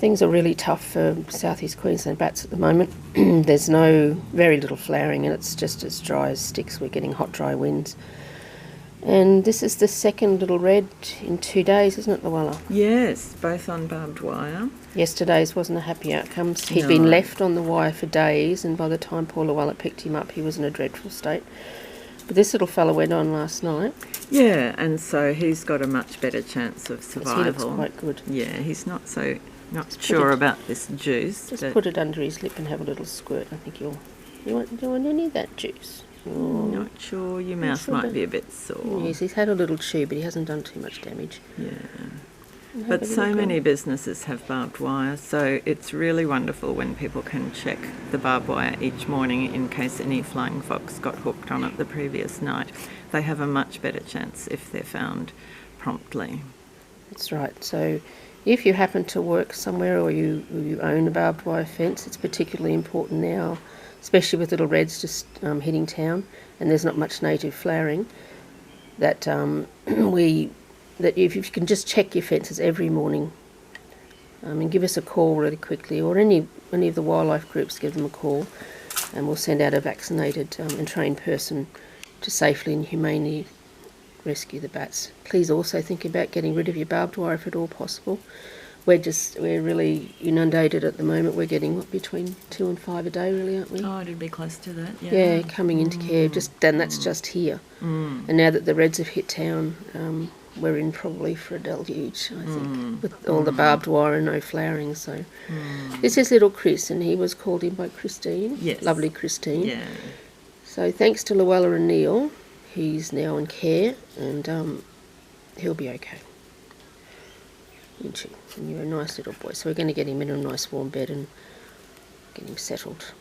Things are really tough for southeast Queensland bats at the moment. There's very little flowering, and it's just as dry as sticks. We're getting hot, dry winds. And this is the second little red in 2 days, isn't it, Luella? Yes, both on barbed wire. Yesterday's wasn't a happy outcome. He'd been left on the wire for days, and by the time poor Luella picked him up, he was in a dreadful state. But this little fella went on last night. Yeah, and so he's got a much better chance of survival. He looks quite good. Yeah, he's not sure about this juice. Just put it under his lip and have a little squirt. I think you want any of that juice. Not sure. Your mouth might be a bit sore. Yes, he's had a little chew, but he hasn't done too much damage. Yeah. But so many businesses have barbed wire, so it's really wonderful when people can check the barbed wire each morning in case any flying fox got hooked on it the previous night. They have a much better chance if they're found promptly. That's right. So if you happen to work somewhere or you own a barbed wire fence, it's particularly important now, especially with little reds just hitting town and there's not much native flowering, that if you can just check your fences every morning and give us a call really quickly, or any of the wildlife groups, give them a call, and we'll send out a vaccinated and trained person to safely and humanely rescue the bats. Please also think about getting rid of your barbed wire if at all possible. We're really inundated at the moment. We're getting between 2 and 5 a day, really, aren't we? Oh, it'd be close to that. Yeah, coming into care. That's just here. And now that the reds have hit town, we're in probably for a deluge, I think, with all the barbed wire and no flowering. So this is little Chris, and he was called in by Christine. Yes. Lovely Christine. Yeah. So thanks to Luella and Neil, he's now in care, and he'll be okay. And you're a nice little boy. So we're going to get him in a nice warm bed and get him settled.